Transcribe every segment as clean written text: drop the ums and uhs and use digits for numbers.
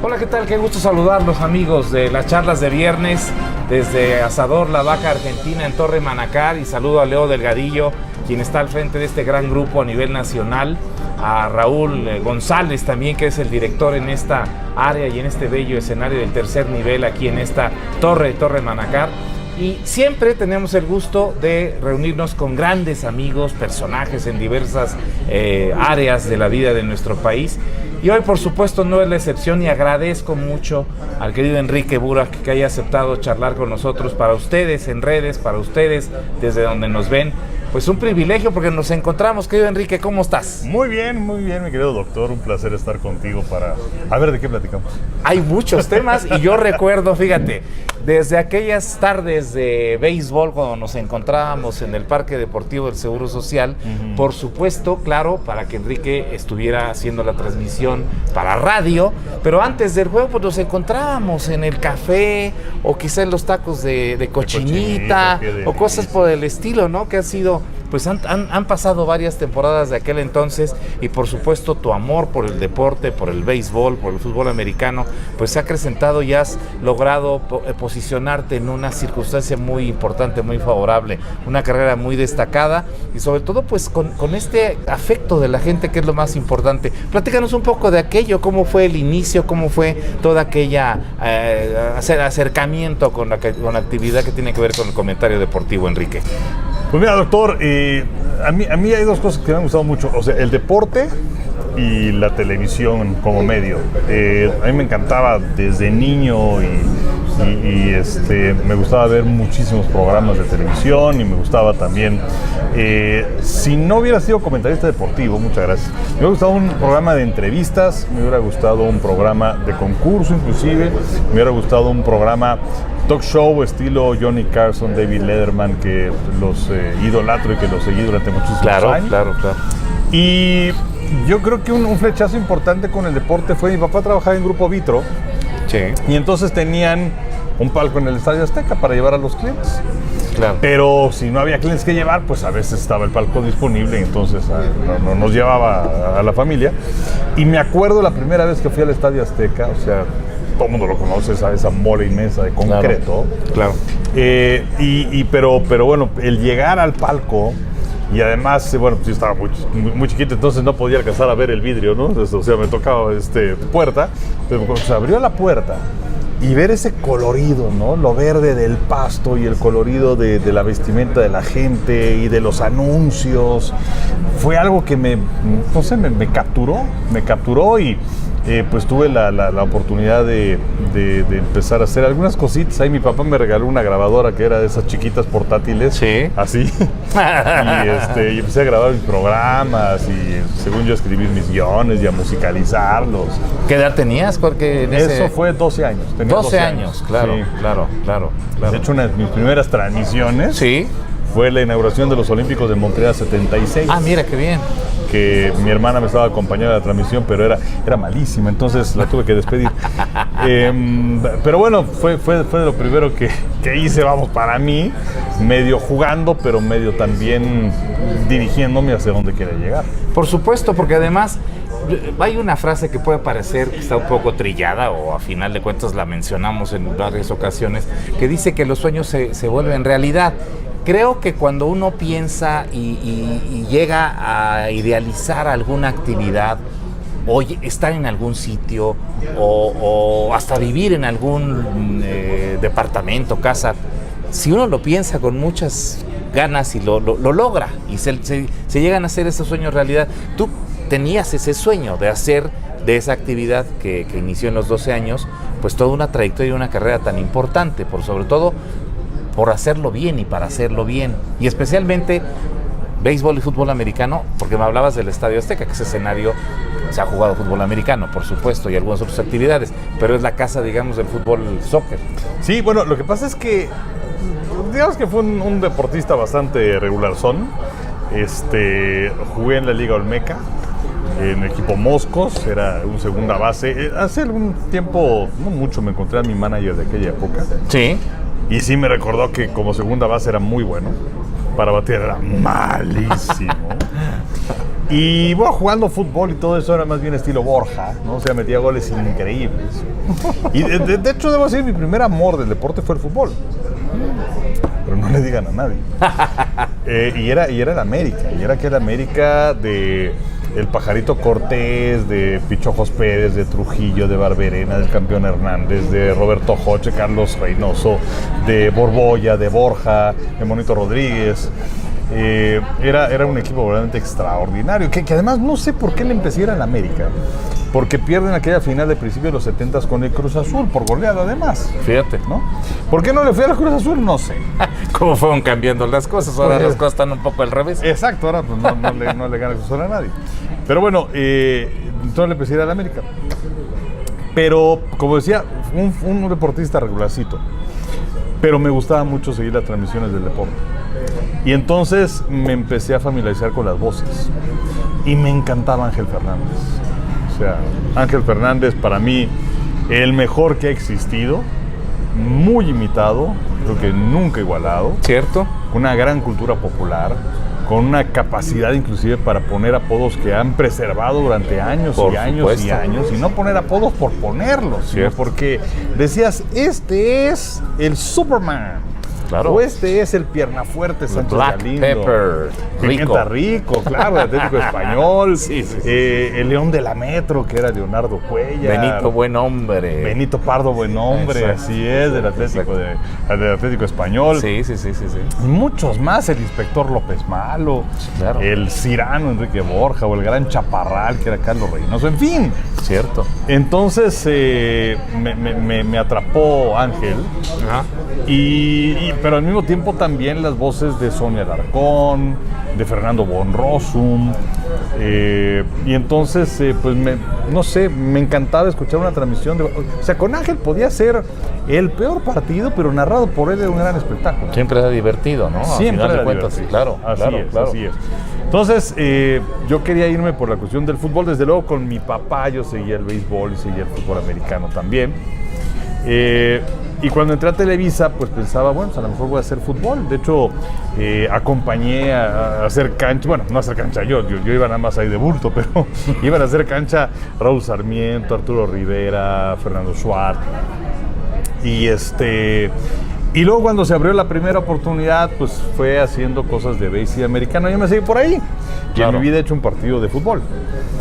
Hola, ¿qué tal? Qué gusto saludarlos, amigos de las charlas de viernes desde Asador La Vaca Argentina en Torre Manacar, y saludo a Leo Delgadillo, quien está al frente de este gran grupo a nivel nacional, a Raúl González también, que es el director en esta área y en este bello escenario del tercer nivel aquí en esta Torre Manacar. Y siempre tenemos el gusto de reunirnos con grandes amigos, personajes en diversas áreas de la vida de nuestro país. Y hoy, por supuesto, no es la excepción, y agradezco mucho al querido Enrique Burak que haya aceptado charlar con nosotros, para ustedes en redes, para ustedes desde donde nos ven. Pues un privilegio, porque nos encontramos. Querido Enrique, ¿cómo estás? Muy bien, mi querido doctor. Un placer estar contigo para... A ver, ¿de qué platicamos? Hay muchos temas, y yo recuerdo, fíjate, desde aquellas tardes de béisbol cuando nos encontrábamos en el Parque Deportivo del Seguro Social, por supuesto, claro, para que Enrique estuviera haciendo la transmisión para radio, pero antes del juego pues nos encontrábamos en el café, o quizá en los tacos de cochinita, o cosas por el estilo, ¿no? Que han sido... Pues han pasado varias temporadas de aquel entonces, y por supuesto tu amor por el deporte, por el béisbol, por el fútbol americano, pues se ha acrecentado y has logrado posicionarte en una circunstancia muy importante, muy favorable, una carrera muy destacada, y sobre todo pues con este afecto de la gente, que es lo más importante. Platícanos un poco de aquello, cómo fue el inicio, cómo fue toda aquella acercamiento con la actividad que tiene que ver con el comentario deportivo, Enrique. Pues mira, doctor, a mí hay dos cosas que me han gustado mucho. O sea, el deporte y la televisión como medio. A mí me encantaba desde niño y me gustaba ver muchísimos programas de televisión, y me gustaba también, si no hubiera sido comentarista deportivo, muchas gracias, me hubiera gustado un programa de entrevistas, me hubiera gustado un programa de concurso inclusive, me hubiera gustado un programa talk show estilo Johnny Carson, David Letterman, que los idolatro y que los seguí durante muchísimos años. Claro. Y yo creo que un flechazo importante con el deporte fue: mi papá trabajaba en Grupo Vitro, sí, y entonces tenían un palco en el Estadio Azteca para llevar a los clientes. Claro. Pero si no había clientes que llevar, pues a veces estaba el palco disponible, y entonces no nos llevaba a la familia. Y me acuerdo la primera vez que fui al Estadio Azteca, o sea, todo el mundo lo conoce, ¿sabes? Esa mole inmensa de concreto. Claro. Pero bueno, el llegar al palco, y además, bueno, pues yo estaba muy chiquito, entonces no podía alcanzar a ver el vidrio, ¿no? O sea, me tocaba puerta, pero cuando se abrió la puerta y ver ese colorido, ¿no? Lo verde del pasto y el colorido de la vestimenta de la gente y de los anuncios, fue algo que me capturó, y pues tuve la oportunidad de empezar a hacer algunas cositas. Ahí mi papá me regaló una grabadora que era de esas chiquitas portátiles, sí, así, y empecé a grabar mis programas, y según yo, a escribir mis guiones y a musicalizarlos. ¿Qué edad tenías? Porque eso fue 12 años. Tenía 12 años, claro, sí. Claro. De hecho, una de mis primeras transmisiones, sí, fue la inauguración de los Olímpicos de Montreal 76. Ah, mira, qué bien. Que mi hermana me estaba acompañando a la transmisión, pero era malísima, entonces la tuve que despedir. Pero bueno, fue lo primero que hice, vamos, para mí, medio jugando, pero medio también dirigiéndome hacia donde quería llegar. Por supuesto, porque además hay una frase que puede parecer que está un poco trillada, o a final de cuentas la mencionamos en varias ocasiones, que dice que los sueños se vuelven realidad. Creo que cuando uno piensa y llega a idealizar alguna actividad, o estar en algún sitio, o hasta vivir en algún departamento, casa, si uno lo piensa con muchas ganas y lo logra, y se llegan a hacer esos sueños realidad. Tú tenías ese sueño de hacer de esa actividad que inició en los 12 años, pues toda una trayectoria y una carrera tan importante, sobre todo por hacerlo bien y para hacerlo bien, y especialmente béisbol y fútbol americano, porque me hablabas del Estadio Azteca, que ese escenario se ha jugado fútbol americano, por supuesto, y algunas otras actividades, pero es la casa, digamos, del fútbol soccer. Sí, bueno, lo que pasa es que, digamos que fue un deportista bastante regularzón. Jugué en la Liga Olmeca, en el equipo Moscos, era un segunda base. Hace algún tiempo, no mucho, me encontré a mi manager de aquella época. Sí. Y sí me recordó que como segunda base era muy bueno. Para batear era malísimo. Y bueno, jugando fútbol y todo eso era más bien estilo Borja, ¿no? O sea, metía goles increíbles. Y de hecho, debo decir, mi primer amor del deporte fue el fútbol. Pero no le digan a nadie. Y era el América. Y era aquel América de el Pajarito Cortés, de Pichojos Pérez, de Trujillo, de Barberena, del campeón Hernández, de Roberto Joche, Carlos Reynoso, de Borbolla, de Borja, de Monito Rodríguez. Era un equipo verdaderamente extraordinario, que además no sé por qué le empecé a ir al América, porque pierden aquella final de principios de los 70 con el Cruz Azul, por goleada además. Fíjate, ¿no? ¿Por qué no le fui a la Cruz Azul? No sé. ¿Cómo fueron cambiando las cosas? Ahora las cosas están un poco al revés. Exacto, ahora pues no le gana Cruz Azul a nadie. Pero bueno, entonces le empecé a ir al América. Pero, como decía, un deportista regularcito. Pero me gustaba mucho seguir las transmisiones del deporte. Y entonces me empecé a familiarizar con las voces. Y me encantaba Ángel Fernández. O sea, Ángel Fernández para mí, el mejor que ha existido. Muy imitado, creo que nunca igualado. ¿Cierto? Con una gran cultura popular. Con una capacidad inclusive para poner apodos que han preservado durante años y años y años. Y no poner apodos por ponerlos, sino porque decías, este es el Superman. Claro. O este es el pierna fuerte Sánchez Galindo. Pepper. Pimienta Rico, claro, el Atlético Español. Sí. El León de la Metro, que era Leonardo Cuellar. Benito Buen Hombre. Benito Pardo Buen Hombre, Exacto. así es, del Atlético Español. Sí. Y muchos más, el Inspector López Malo, claro. El Cirano Enrique Borja, o el Gran Chaparral, que era Carlos Reynoso, en fin. Cierto. Entonces me atrapó Ángel. Ajá. Pero al mismo tiempo también las voces de Sonia Alarcón, de Fernando von Rossum. Y entonces, pues no sé, me encantaba escuchar una transmisión. O sea, con Ángel podía ser el peor partido, pero narrado por él era un gran espectáculo. Siempre era divertido, ¿no? Siempre era cuentas, divertido. Claro. Así es. Entonces, yo quería irme por la cuestión del fútbol. Desde luego, con mi papá yo seguía el béisbol y seguía el fútbol americano también. Y cuando entré a Televisa, pues pensaba, bueno, pues a lo mejor voy a hacer fútbol. De hecho, acompañé a hacer cancha, bueno, no a hacer cancha yo iba nada más ahí de bulto, pero iban a hacer cancha Raúl Sarmiento, Arturo Rivera, Fernando Schwartz. Y luego cuando se abrió la primera oportunidad, pues fue haciendo cosas de béisbol americano. Yo me seguí por ahí. Y en mi vida he hecho un partido de fútbol.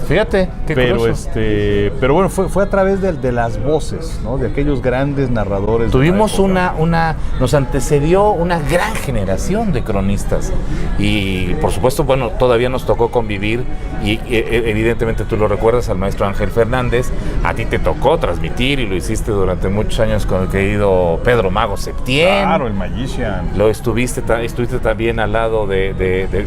Fíjate, qué curioso. Pero bueno, fue a través de las voces, ¿no? De aquellos grandes narradores. Tuvimos nos antecedió una gran generación de cronistas. Y por supuesto, bueno, todavía nos tocó convivir. Y evidentemente tú lo recuerdas al maestro Ángel Fernández. A ti te tocó transmitir y lo hiciste durante muchos años con el querido Pedro Mago Septién. Claro, el Magician. Estuviste también al lado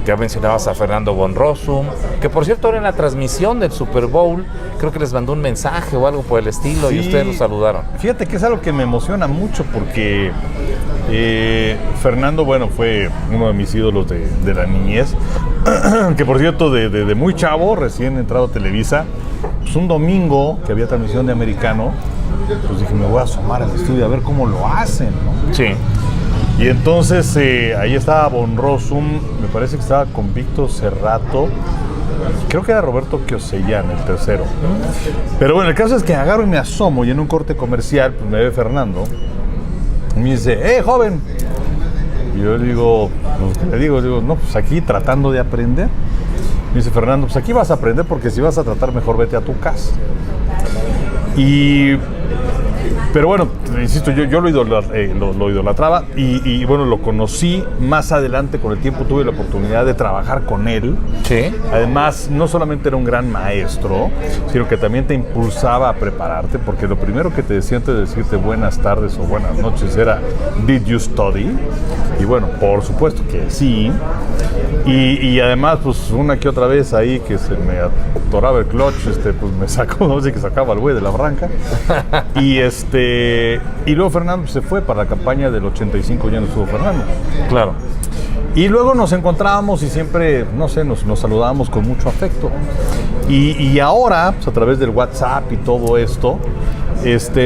ya mencionabas a Fernando von Rossum, que por cierto ahora en la transmisión del Super Bowl creo que les mandó un mensaje o algo por el estilo, sí, y ustedes lo saludaron. Fíjate que es algo que me emociona mucho porque Fernando, bueno, fue uno de mis ídolos de la niñez, que por cierto de muy chavo, recién entrado a Televisa, pues un domingo que había transmisión de americano, pues dije, me voy a asomar al estudio a ver cómo lo hacen, ¿no? Sí. Y entonces ahí estaba von Rossum, me parece que estaba con Víctor Cerrato, creo que era Roberto Kiosellán, el tercero. Pero bueno, el caso es que agarro y me asomo y en un corte comercial, pues me ve Fernando y me dice, joven. Y yo le digo, no, pues aquí tratando de aprender. Me dice, Fernando, pues aquí vas a aprender porque si vas a tratar mejor vete a tu casa. Pero bueno, insisto, yo lo idolatraba y bueno, lo conocí más adelante con el tiempo, tuve la oportunidad de trabajar con él. Sí. Además, no solamente era un gran maestro, sino que también te impulsaba a prepararte, porque lo primero que te decía antes de decirte buenas tardes o buenas noches era ¿Did you study? Y bueno, por supuesto que sí. Y además, pues una que otra vez ahí que se me atoraba el clutch, pues me sacó, no sé, que sacaba el güey de la barranca. Y luego Fernando se fue para la campaña del 85, ya no estuvo Fernando. Claro. Y luego nos encontrábamos y siempre, no sé, nos saludábamos con mucho afecto. Y ahora, pues a través del WhatsApp y todo esto,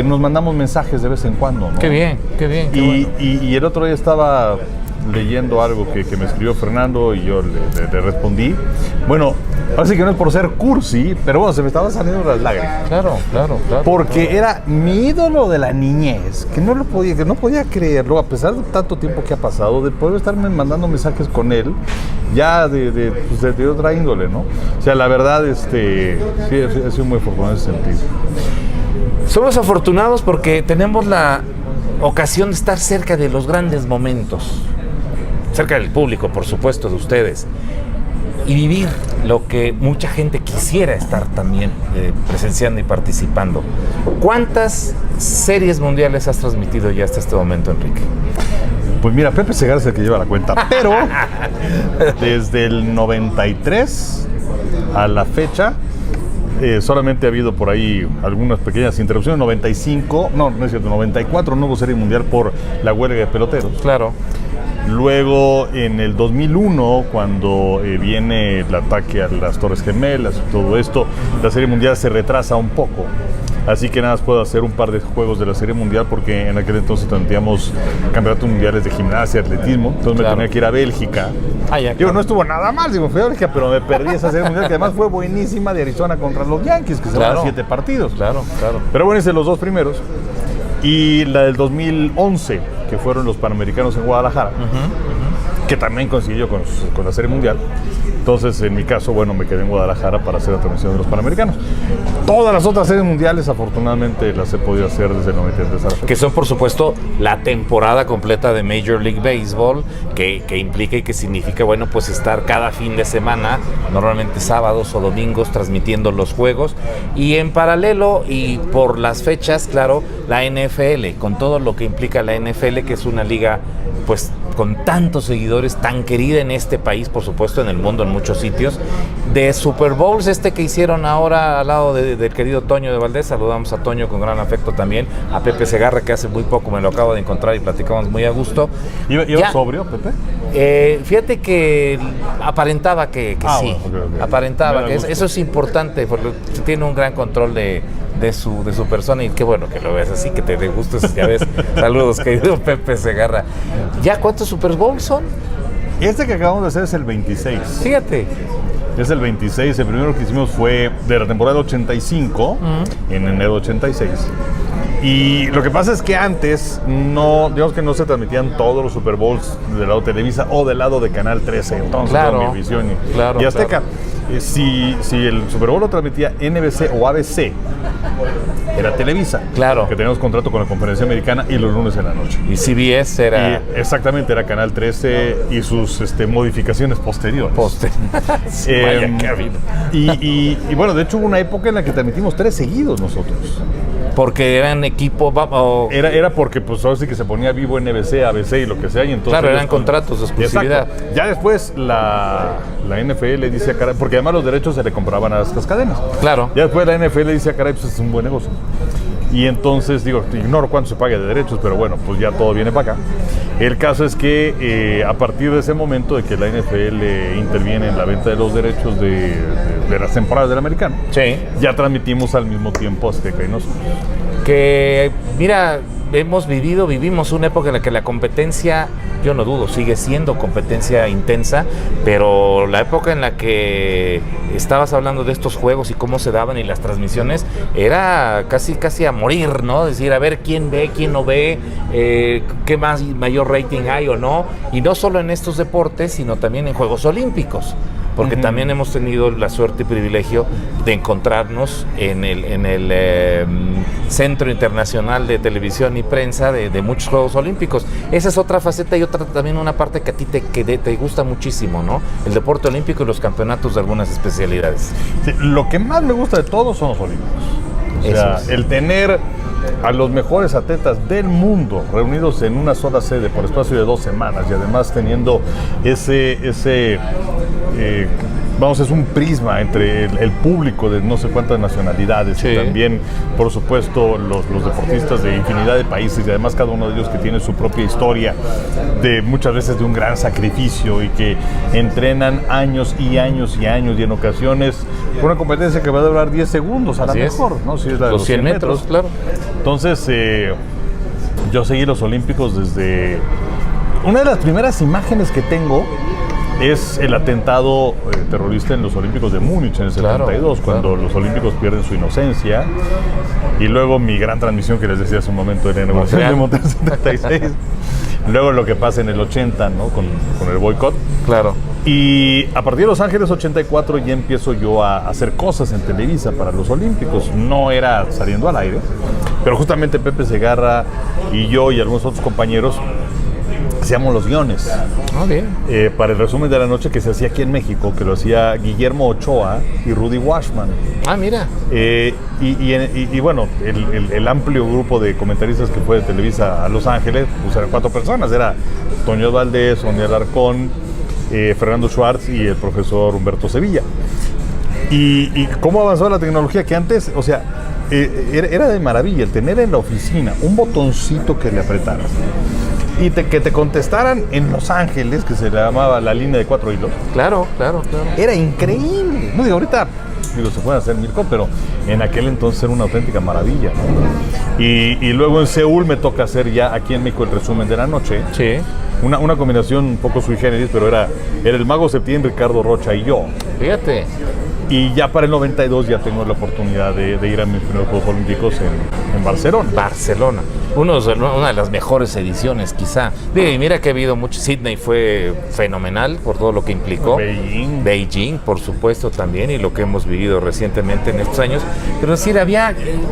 nos mandamos mensajes de vez en cuando, ¿no? Qué bien. Y el otro día estaba leyendo algo que me escribió Fernando y yo le respondí. Bueno, así que no es por ser cursi, pero bueno, se me estaban saliendo las lágrimas. Claro. Porque era mi ídolo de la niñez, que no podía creerlo, a pesar de tanto tiempo que ha pasado, de poder estarme mandando mensajes con él, ya de otra índole, ¿no? O sea, la verdad, sí, he sido muy afortunado en ese sentido. Somos afortunados porque tenemos la ocasión de estar cerca de los grandes momentos, cerca del público, por supuesto, de ustedes, y vivir lo que mucha gente quisiera estar también presenciando y participando. ¿Cuántas series mundiales has transmitido ya hasta este momento, Enrique? Pues mira, Pepe Segarra es el que lleva la cuenta, pero desde el 93 a la fecha, solamente ha habido por ahí algunas pequeñas interrupciones. 95, no es cierto, 94 no hubo serie mundial por la huelga de peloteros. Claro. Luego, en el 2001, cuando viene el ataque a las Torres Gemelas y todo esto, la serie mundial se retrasa un poco. Así que nada más puedo hacer un par de juegos de la serie mundial porque en aquel entonces transmitíamos campeonatos mundiales de gimnasia, atletismo. Entonces me tenía que ir a Bélgica. Digo, no estuvo nada mal, fui a Bélgica, pero me perdí esa serie mundial que además fue buenísima, de Arizona contra los Yankees, que se van a 7 partidos. Claro. Pero bueno, hice los 2 primeros. Y la del 2011, que fueron los Panamericanos en Guadalajara, que también coincidió con la serie mundial. Entonces, en mi caso, bueno, me quedé en Guadalajara para hacer la transmisión de los Panamericanos. Todas las otras series mundiales, afortunadamente, las he podido hacer desde el 93 a la fecha. Que son, por supuesto, la temporada completa de Major League Baseball, que implica y que significa, bueno, pues estar cada fin de semana, normalmente sábados o domingos, transmitiendo los juegos. Y en paralelo, y por las fechas, claro, la NFL, con todo lo que implica la NFL, que es una liga, pues, con tantos seguidores, tan querida en este país, por supuesto, en el mundo, en muchos sitios, de Super Bowls, que hicieron ahora al lado del querido Toño de Valdés. Saludamos a Toño con gran afecto también, a Pepe Segarra, que hace muy poco me lo acabo de encontrar y platicamos muy a gusto. ¿Iba sobrio, Pepe? Fíjate que aparentaba que sí, bueno, okay. Aparentaba que eso es importante, porque tiene un gran control de su persona, y qué bueno que lo veas así, que te dé gusto, ya ves. Saludos, querido Pepe Segarra. ¿Ya cuántos Super Bowls son? Este que acabamos de hacer es el 26. Fíjate. Es el 26, el primero que hicimos fue de la temporada 85, en enero 86. Y lo que pasa es que antes, digamos que no se transmitían todos los Super Bowls del lado de Televisa o del lado de Canal 13, entonces claro, Univisión y Azteca. Claro. Si el Super Bowl lo transmitía NBC o ABC, era Televisa. Claro. Que teníamos contrato con la Conferencia Americana y los lunes en la noche. Y CBS era... exactamente, era Canal 13 y sus modificaciones posteriores. Sí, vaya que ha habido. Y bueno, de hecho hubo una época en la que transmitimos 3 seguidos nosotros. Porque eran equipo... Era porque pues ahora sí que se ponía vivo NBC, ABC y lo que sea. Y entonces, claro, eran contratos de exclusividad. Exacto. Ya después la NFL dice a caray, porque además los derechos se le compraban a estas cadenas. Claro. Ya después la NFL dice a caray, pues es un buen negocio. Y entonces, ignoro cuánto se paga de derechos, pero bueno, pues ya todo viene para acá. El caso es que a partir de ese momento de que la NFL interviene en la venta de los derechos de las temporadas del americano, sí, ya transmitimos al mismo tiempo Azteca y nosotros. Que, mira, vivimos una época en la que la competencia, yo no dudo, sigue siendo competencia intensa, pero la época en la que estabas hablando de estos juegos y cómo se daban y las transmisiones, era casi a morir, ¿no? Decir, a ver quién ve, quién no ve, qué mayor rating hay o no, y no solo en estos deportes, sino también en Juegos Olímpicos. Porque también hemos tenido la suerte y privilegio de encontrarnos en el Centro Internacional de Televisión y Prensa de muchos Juegos Olímpicos. Esa es otra faceta y otra también una parte que a ti te gusta muchísimo, ¿no? El deporte olímpico y los campeonatos de algunas especialidades. Sí, lo que más me gusta de todos son los olímpicos. O sea, el tener a los mejores atletas del mundo reunidos en una sola sede por espacio de 2 semanas y además teniendo es un prisma entre el público de no sé cuántas nacionalidades, sí, y también, por supuesto, los deportistas de infinidad de países, y además cada uno de ellos que tiene su propia historia, de muchas veces de un gran sacrificio, y que entrenan años y años y años, y en ocasiones una competencia que va a durar 10 segundos a la mejor, ¿no? Si es la de los 100 metros, claro. Entonces, yo seguí los Olímpicos desde una de las primeras imágenes que tengo es el atentado terrorista en los Olímpicos de Múnich en el 72, cuando los olímpicos pierden su inocencia. Y luego mi gran transmisión que les decía hace un momento en el de Montreal 76. Luego lo que pasa en el 80, ¿no? Con el boicot. Claro. Y a partir de Los Ángeles 84 ya empiezo yo a hacer cosas en Televisa para los Olímpicos. No era saliendo al aire, pero justamente Pepe Segarra y yo y algunos otros compañeros hacíamos los guiones Bien. para el resumen de la noche que se hacía aquí en México, que lo hacía Guillermo Ochoa y Rudy Washman. Mira. Y bueno, el amplio grupo de comentaristas que fue de Televisa a Los Ángeles, pues eran 4 personas. Era Toño Valdés, Sonia Alarcón, Fernando Schwartz y el profesor Humberto Sevilla. Y cómo avanzó la tecnología, que antes, o sea, era de maravilla el tener en la oficina un botoncito que le apretaras y que te contestaran en Los Ángeles, que se le llamaba la línea de 4 hilos. Claro. Era increíble. No digo, ahorita se pueden hacer 1000 cosas, pero en aquel entonces era una auténtica maravilla, ¿no? Y luego en Seúl me toca hacer ya aquí en México el resumen de la noche. Sí. Una combinación un poco sui generis, pero era el Mago Septién, Ricardo Rocha y yo. Fíjate. Y ya para el 92 ya tengo la oportunidad de ir a mis primeros Juegos Olímpicos en Barcelona. Barcelona. Una de las mejores ediciones, quizá. Y mira que ha habido mucho. Sydney fue fenomenal por todo lo que implicó. Beijing, por supuesto, también, y lo que hemos vivido recientemente en estos años. Pero es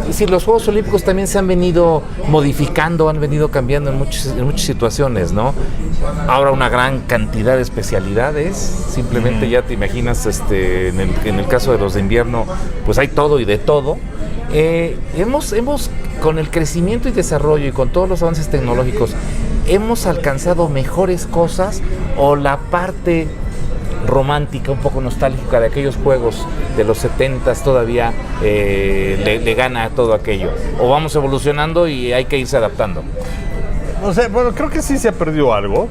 decir, los Juegos Olímpicos también se han venido modificando, han venido cambiando en muchas situaciones, ¿no? Ahora una gran cantidad de especialidades. Simplemente ya te imaginas, en el caso de los de invierno, pues hay todo y de todo. Hemos con el crecimiento y desarrollo y con todos los avances tecnológicos, ¿hemos alcanzado mejores cosas o la parte romántica, un poco nostálgica de aquellos juegos de los 70s todavía le gana a todo aquello? ¿O vamos evolucionando y hay que irse adaptando? O sea, bueno, creo que sí se ha perdido algo,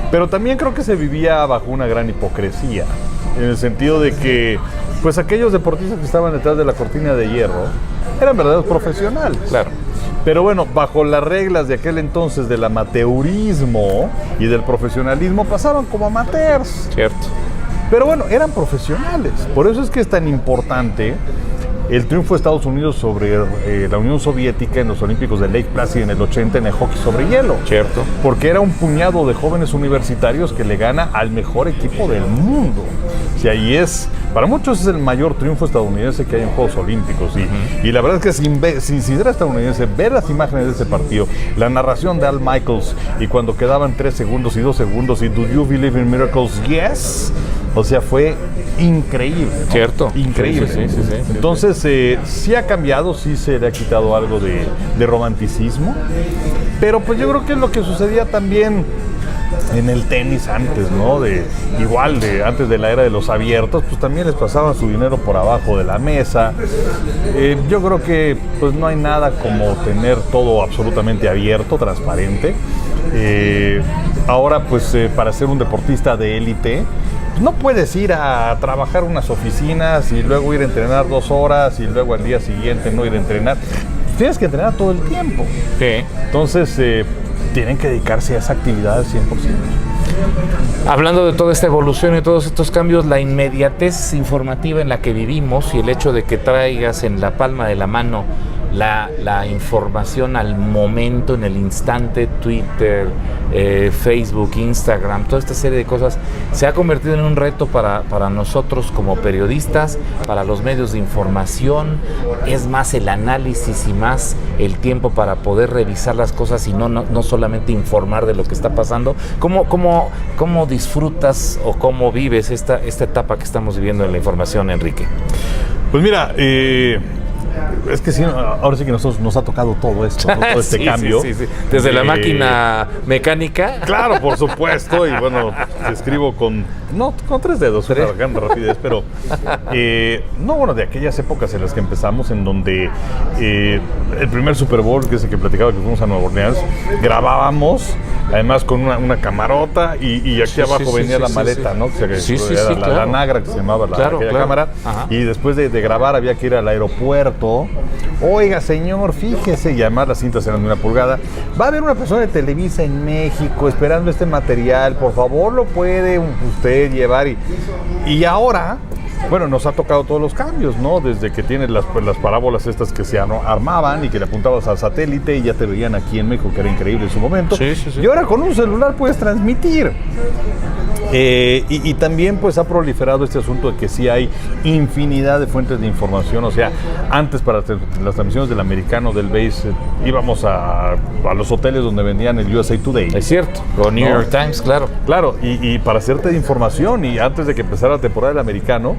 pero también creo que se vivía bajo una gran hipocresía, en el sentido de que pues aquellos deportistas que estaban detrás de la cortina de hierro eran verdaderos profesionales. Claro. Pero bueno, bajo las reglas de aquel entonces del amateurismo y del profesionalismo pasaban como amateurs. Cierto. Pero bueno, eran profesionales. Por eso es que es tan importante el triunfo de Estados Unidos sobre la Unión Soviética en los Olímpicos de Lake Placid en el 80 en el hockey sobre hielo. Cierto. Porque era un puñado de jóvenes universitarios que le gana al mejor equipo del mundo. Y ahí para muchos es el mayor triunfo estadounidense que hay en Juegos Olímpicos. Y la verdad es que sin ser estadounidense, ver las imágenes de ese partido, la narración de Al Michaels y cuando quedaban 3 segundos y 2 segundos y "Do you believe in miracles? Yes". O sea, fue increíble, ¿no? Cierto. Increíble. Sí. Entonces, sí ha cambiado, sí se le ha quitado algo de romanticismo, pero pues yo creo que es lo que sucedía también en el tenis antes, ¿no? Antes de la era de los abiertos, pues también les pasaban su dinero por abajo de la mesa. Yo creo que pues no hay nada como tener todo absolutamente abierto, transparente. Ahora, pues para ser un deportista de élite, no puedes ir a trabajar unas oficinas y luego ir a entrenar 2 horas y luego al día siguiente no ir a entrenar. Tienes que entrenar todo el tiempo. Sí. Entonces, tienen que dedicarse a esa actividad al 100%. Hablando de toda esta evolución y todos estos cambios, la inmediatez informativa en la que vivimos y el hecho de que traigas en la palma de la mano la información al momento, en el instante, Twitter, Facebook, Instagram, toda esta serie de cosas, se ha convertido en un reto para nosotros como periodistas, para los medios de información. Es más el análisis y más el tiempo para poder revisar las cosas y no solamente informar de lo que está pasando. ¿Cómo disfrutas o cómo vives esta etapa que estamos viviendo en la información, Enrique? Pues mira, es que sí, ahora sí que nos ha tocado todo esto, todo este cambio. Sí. Desde la máquina mecánica. Claro, por supuesto, y bueno, escribo con 3 dedos, una gran rapidez, pero de aquellas épocas en las que empezamos, en donde el primer Super Bowl, que es el que platicaba que fuimos a Nueva Orleans, grabábamos, además con una camarota, y aquí abajo venía la maleta, ¿no? Que era la Nagra, que se llamaba aquella cámara, y después de grabar había que ir al aeropuerto aeropuerto. Oiga, señor, fíjese, y además las cintas eran de 1 pulgada. Va a haber una persona de Televisa en México esperando este material. Por favor, lo puede usted llevar. Y ahora, bueno, nos ha tocado todos los cambios, ¿no? Desde que tienes las parábolas estas que se armaban y que le apuntabas al satélite y ya te veían aquí en México, que era increíble en su momento. Sí, sí, sí. Y ahora con un celular puedes transmitir. Y también pues ha proliferado este asunto de que sí hay infinidad de fuentes de información. O sea, antes para las transmisiones del americano, del base, íbamos a los hoteles donde vendían el USA Today. Es cierto, o New York Times, claro. Claro, y para hacerte de información, y antes de que empezara la temporada del americano,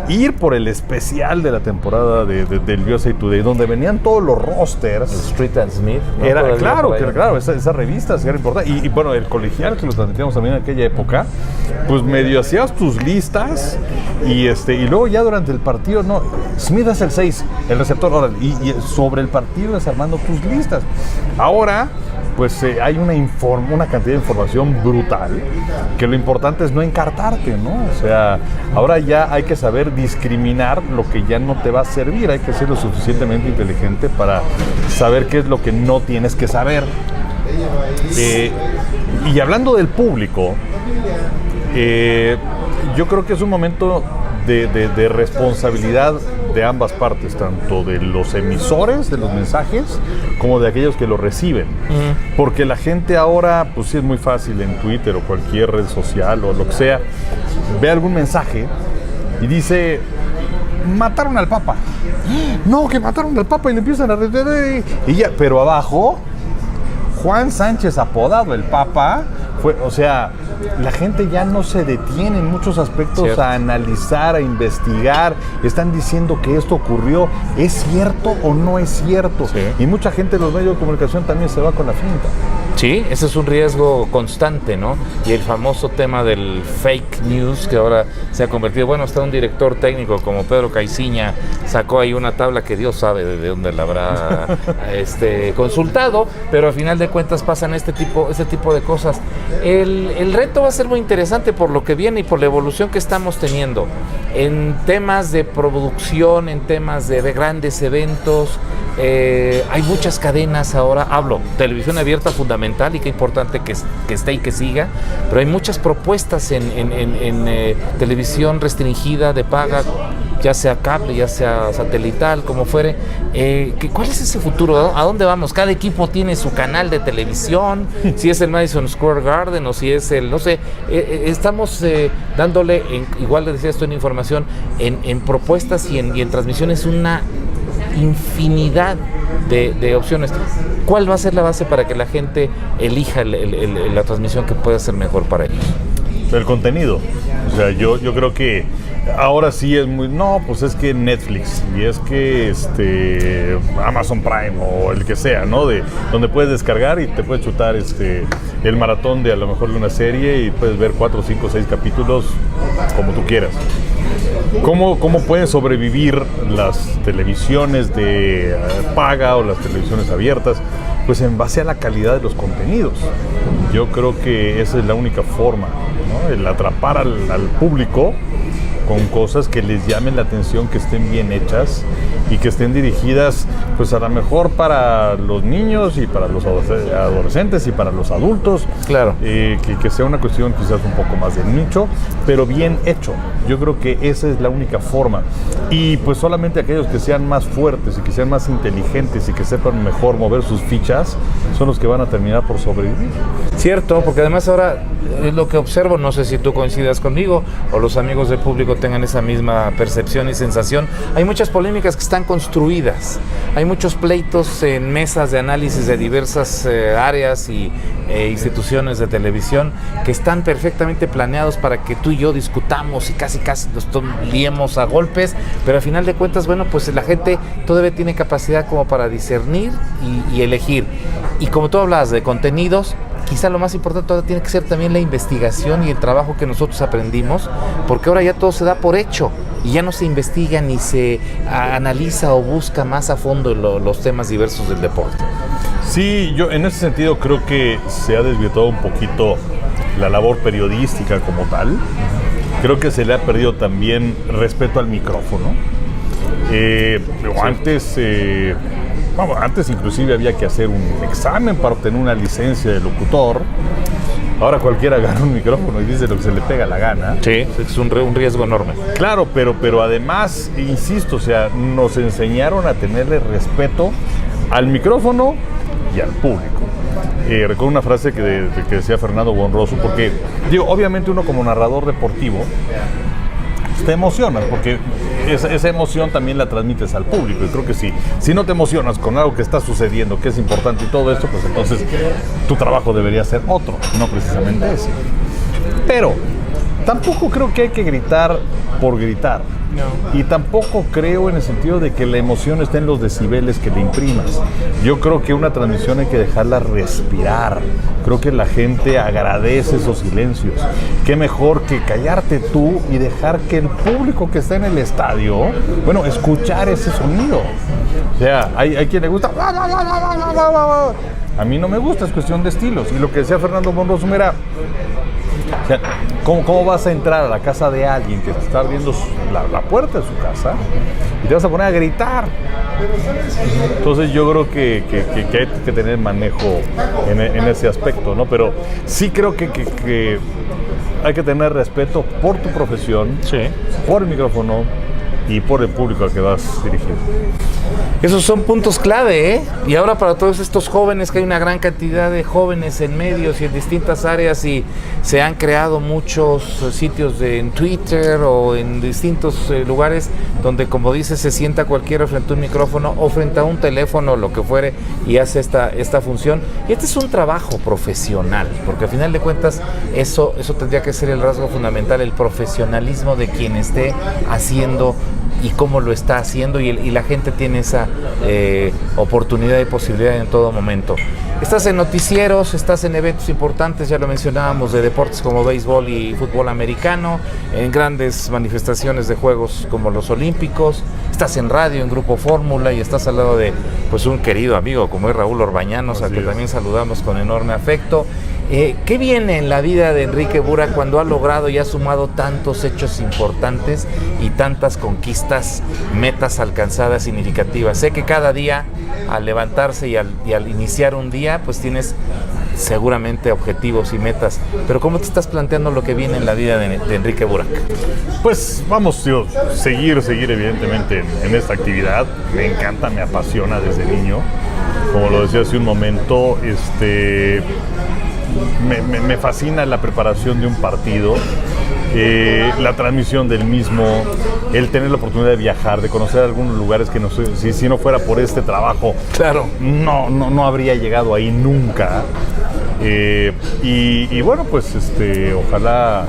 ir por el especial de la temporada del USA Today, donde venían todos los rosters. El Street and Smith, ¿no? Era, claro, esa revista era importante. Y bueno, el colegial que lo transmitíamos también en aquella época, pues medio hacías tus listas y luego ya durante el partido, no, Smith es el 6, el receptor, ahora, y sobre el partido es armando tus listas. Ahora, pues hay una cantidad de información brutal, que lo importante es no encartarte, ¿no? O sea, ahora ya hay que saber discriminar lo que ya no te va a servir, hay que ser lo suficientemente inteligente para saber qué es lo que no tienes que saber. Y hablando del público, yo creo que es un momento de responsabilidad de ambas partes, tanto de los emisores de los mensajes como de aquellos que los reciben. Porque la gente ahora, pues sí es muy fácil en Twitter o cualquier red social o lo que sea, ve algún mensaje y dice: mataron al Papa. No, que mataron al Papa, y le empiezan a retener y ya, pero abajo, Juan Sánchez, apodado el Papa, o sea, la gente ya no se detiene en muchos aspectos. Cierto. A analizar, a investigar. Están diciendo que esto ocurrió. ¿Es cierto o no es cierto? Sí. Y mucha gente de los medios de comunicación también se va con la finta. Sí, ese es un riesgo constante, ¿no? Y el famoso tema del fake news, que ahora se ha convertido, bueno, hasta un director técnico como Pedro Caiciña sacó ahí una tabla que Dios sabe de dónde la habrá consultado, pero al final de cuentas pasan este tipo de cosas. El reto va a ser muy interesante por lo que viene y por la evolución que estamos teniendo en temas de producción, en temas de grandes eventos. Hay muchas cadenas ahora, televisión abierta fundamental, y qué importante que esté y que siga, pero hay muchas propuestas en televisión restringida de paga, ya sea cable, ya sea satelital, como fuere. ¿Cuál es ese futuro? ¿A dónde vamos? Cada equipo tiene su canal de televisión, si es el Madison Square Garden o si es el, no sé, estamos dándole, igual le decía esto en información, en propuestas y en transmisiones una infinidad de opciones. ¿Cuál va a ser la base para que la gente elija la transmisión que pueda ser mejor para ellos? El contenido. O sea, yo creo que ahora sí es muy... No, pues es que Netflix y es que Amazon Prime o el que sea, ¿no? Donde puedes descargar y te puedes chutar el maratón de a lo mejor de una serie y puedes ver 4, 5, 6 capítulos como tú quieras. ¿Cómo pueden sobrevivir las televisiones de paga o las televisiones abiertas? Pues en base a la calidad de los contenidos. Yo creo que esa es la única forma, ¿no? El atrapar al público con cosas que les llamen la atención, que estén bien hechas y que estén dirigidas, pues a lo mejor para los niños y para los adolescentes y para los adultos. Claro. Que sea una cuestión quizás un poco más de nicho, pero bien hecho. Yo creo que esa es la única forma. Y pues solamente aquellos que sean más fuertes y que sean más inteligentes y que sepan mejor mover sus fichas son los que van a terminar por sobrevivir. Cierto, porque además ahora es lo que observo, no sé si tú coincidas conmigo o los amigos del público tengan esa misma percepción y sensación. Hay muchas polémicas que están construidas, hay muchos pleitos en mesas de análisis de diversas áreas y instituciones de televisión que están perfectamente planeados para que tú y yo discutamos y casi nos liemos a golpes, pero al final de cuentas, bueno, pues la gente todavía tiene capacidad como para discernir y elegir. Y como tú hablas de contenidos, quizá lo más importante todavía tiene que ser también la investigación y el trabajo que nosotros aprendimos, porque ahora ya todo se da por hecho y ya no se investiga ni se analiza o busca más a fondo los temas diversos del deporte. Sí, yo en ese sentido creo que se ha desvirtuado un poquito la labor periodística como tal. Creo que se le ha perdido también respeto al micrófono. Antes inclusive había que hacer un examen para obtener una licencia de locutor. Ahora cualquiera agarra un micrófono y dice lo que se le pega la gana. Sí, es un riesgo enorme. Claro, pero además, insisto, o sea, nos enseñaron a tenerle respeto al micrófono y al público. Recuerdo una frase que decía Fernando Buonroso, porque, obviamente uno como narrador deportivo te emocionas, porque esa emoción también la transmites al público, y creo que si no te emocionas con algo que está sucediendo, que es importante y todo esto, pues entonces tu trabajo debería ser otro, no precisamente ese. Pero tampoco creo que hay que gritar por gritar. No. Y tampoco creo en el sentido de que la emoción esté en los decibeles que le imprimas. Yo creo que una transmisión hay que dejarla respirar. Creo que la gente agradece esos silencios. Qué mejor que callarte tú y dejar que el público que está en el estadio, escuchar ese sonido. O sea, hay quien le gusta. A mí no me gusta, es cuestión de estilos. Y lo que decía Fernando Buonroso, mira, o sea, ¿cómo vas a entrar a la casa de alguien que te está abriendo la puerta de su casa y te vas a poner a gritar? Entonces yo creo que hay que tener manejo en ese aspecto, ¿no? Pero sí creo que hay que tener respeto por tu profesión, sí, por el micrófono y por el público al que vas dirigido. Esos son puntos clave, ¿eh? Y ahora para todos estos jóvenes, que hay una gran cantidad de jóvenes en medios y en distintas áreas, y se han creado muchos sitios en Twitter o en distintos lugares donde, como dices, se sienta cualquiera frente a un micrófono o frente a un teléfono, lo que fuere, y hace esta función. Y este es un trabajo profesional, porque al final de cuentas eso tendría que ser el rasgo fundamental, el profesionalismo de quien esté haciendo y cómo lo está haciendo, y la gente tiene esa oportunidad y posibilidad en todo momento. Estás en noticieros, estás en eventos importantes, ya lo mencionábamos, de deportes como béisbol y fútbol americano, en grandes manifestaciones de juegos como los olímpicos, estás en radio, en Grupo Fórmula, y estás al lado de un querido amigo como es Raúl Orbañanos, al que también saludamos con enorme afecto. ¿Qué viene en la vida de Enrique Burak cuando ha logrado y ha sumado tantos hechos importantes y tantas conquistas, metas alcanzadas significativas? Sé que cada día, al levantarse y al iniciar un día, pues tienes seguramente objetivos y metas, pero ¿cómo te estás planteando lo que viene en la vida de Enrique Burak? Pues vamos, seguir evidentemente en esta actividad. Me encanta, me apasiona desde niño. Como lo decía hace un momento, me fascina la preparación de un partido, la transmisión del mismo, el tener la oportunidad de viajar, de conocer algunos lugares que si no fuera por este trabajo, claro, no habría llegado ahí nunca. Y bueno, pues ojalá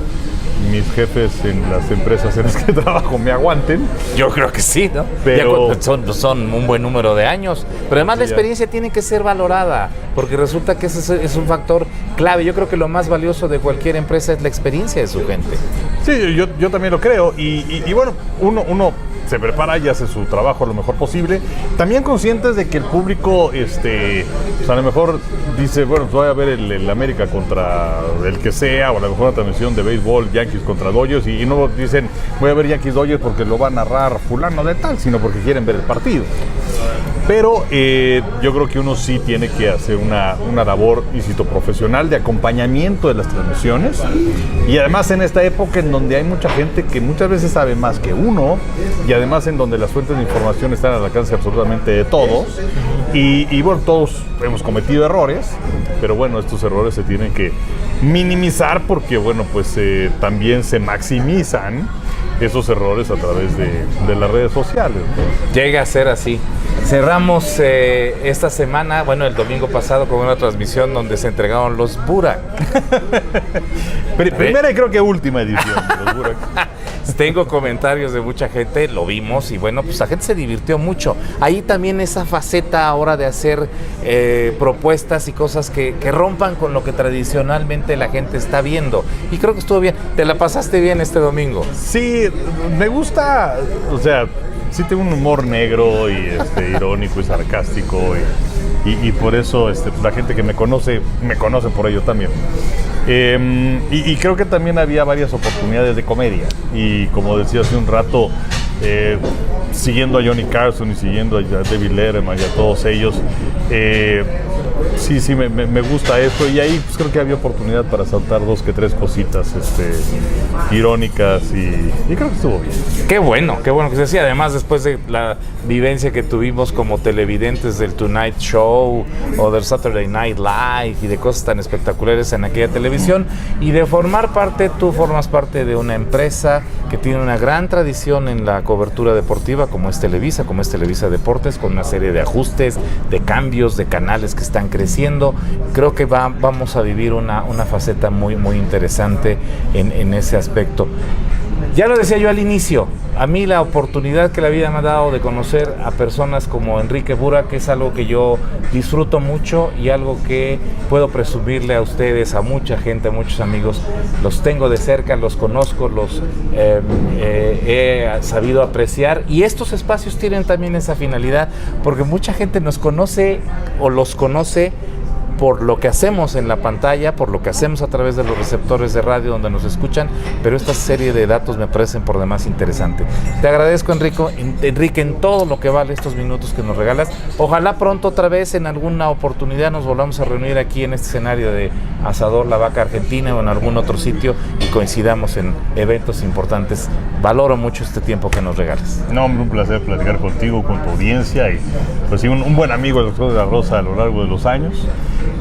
mis jefes en las empresas en las que trabajo me aguanten. Yo creo que sí, ¿no? Pero son un buen número de años. Pero además la experiencia tiene que ser valorada, porque resulta que ese es un factor clave. Yo creo que lo más valioso de cualquier empresa es la experiencia de su gente. Sí, yo también lo creo. Y bueno, uno se prepara y hace su trabajo lo mejor posible. También conscientes de que el público, a lo mejor dice, bueno, voy a ver el América contra el que sea, o a lo mejor una transmisión de béisbol, Yankees contra Dodgers, y no dicen, voy a ver Yankees Dodgers porque lo va a narrar fulano de tal, sino porque quieren ver el partido. Pero yo creo que uno sí tiene que hacer una labor, insisto, profesional de acompañamiento de las transmisiones, y además en esta época en donde hay mucha gente que muchas veces sabe más que uno, y además en donde las fuentes de información están al alcance absolutamente de todos, y bueno, todos hemos cometido errores, pero bueno, estos errores se tienen que minimizar, porque bueno, pues también se maximizan esos errores a través de las redes sociales, ¿no? Llega a ser así. Cerramos esta semana, el domingo pasado, con una transmisión donde se entregaron los Burak. Primera y creo que última edición de los Burak. Tengo comentarios de mucha gente, lo vimos, y bueno, pues la gente se divirtió mucho. Ahí también esa faceta ahora de hacer propuestas y cosas que rompan con lo que tradicionalmente la gente está viendo. Y creo que estuvo bien. ¿Te la pasaste bien este domingo? Sí, me gusta, o sea, sí tengo un humor negro y irónico y sarcástico, y por eso la gente que me conoce por ello también. Y creo que también había varias oportunidades de comedia, y como decía hace un rato, siguiendo a Johnny Carson y siguiendo a David Letterman y a todos ellos. Sí, me gusta esto, y ahí pues creo que había oportunidad para saltar 2 que 3 cositas irónicas, y creo que estuvo bien. Qué bueno que se hacía, además después de la vivencia que tuvimos como televidentes del Tonight Show o del Saturday Night Live y de cosas tan espectaculares en aquella televisión, y de formar parte, tú formas parte de una empresa que tiene una gran tradición en la cobertura deportiva como es Televisa Deportes, con una serie de ajustes, de cambios, de canales que están creciendo. Creo que vamos a vivir una faceta muy interesante en ese aspecto. Ya lo decía yo al inicio, a mí la oportunidad que la vida me ha dado de conocer a personas como Enrique Burak es algo que yo disfruto mucho y algo que puedo presumirle a ustedes, a mucha gente, a muchos amigos. Los tengo de cerca, los conozco, los he sabido apreciar, y estos espacios tienen también esa finalidad, porque mucha gente nos conoce o los conoce por lo que hacemos en la pantalla, por lo que hacemos a través de los receptores de radio donde nos escuchan, pero esta serie de datos me parecen por demás interesante. Te agradezco, Enrique, en todo lo que vale estos minutos que nos regalas. Ojalá pronto otra vez, en alguna oportunidad, nos volvamos a reunir aquí en este escenario de Asador La Vaca Argentina o en algún otro sitio y coincidamos en eventos importantes. Valoro mucho este tiempo que nos regalas. No, un placer platicar contigo, con tu audiencia, y pues sí, un buen amigo del Doctor de la Rosa a lo largo de los años.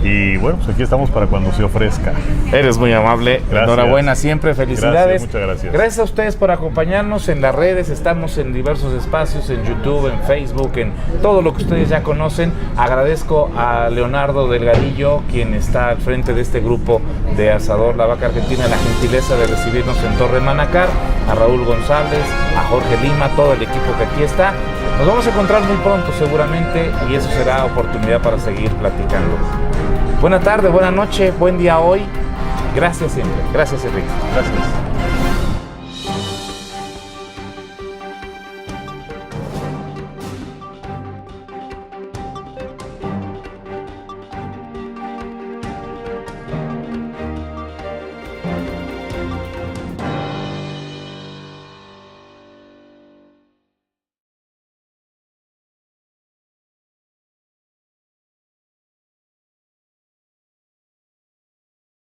Y bueno, pues aquí estamos para cuando se ofrezca. Eres muy amable. Gracias. Enhorabuena siempre, felicidades. Muchas gracias. Gracias a ustedes por acompañarnos en las redes. Estamos en diversos espacios, en YouTube, en Facebook, en todo lo que ustedes ya conocen. Agradezco a Leonardo Delgadillo, quien está al frente de este grupo de Asador La Vaca Argentina, la gentileza de recibirnos en Torre Manacar, a Raúl González, a Jorge Lima, todo el equipo que aquí está. Nos vamos a encontrar muy pronto seguramente, y eso será oportunidad para seguir platicando. Buena tarde, buena noche, buen día hoy. Gracias siempre. Gracias, Enrique. Gracias.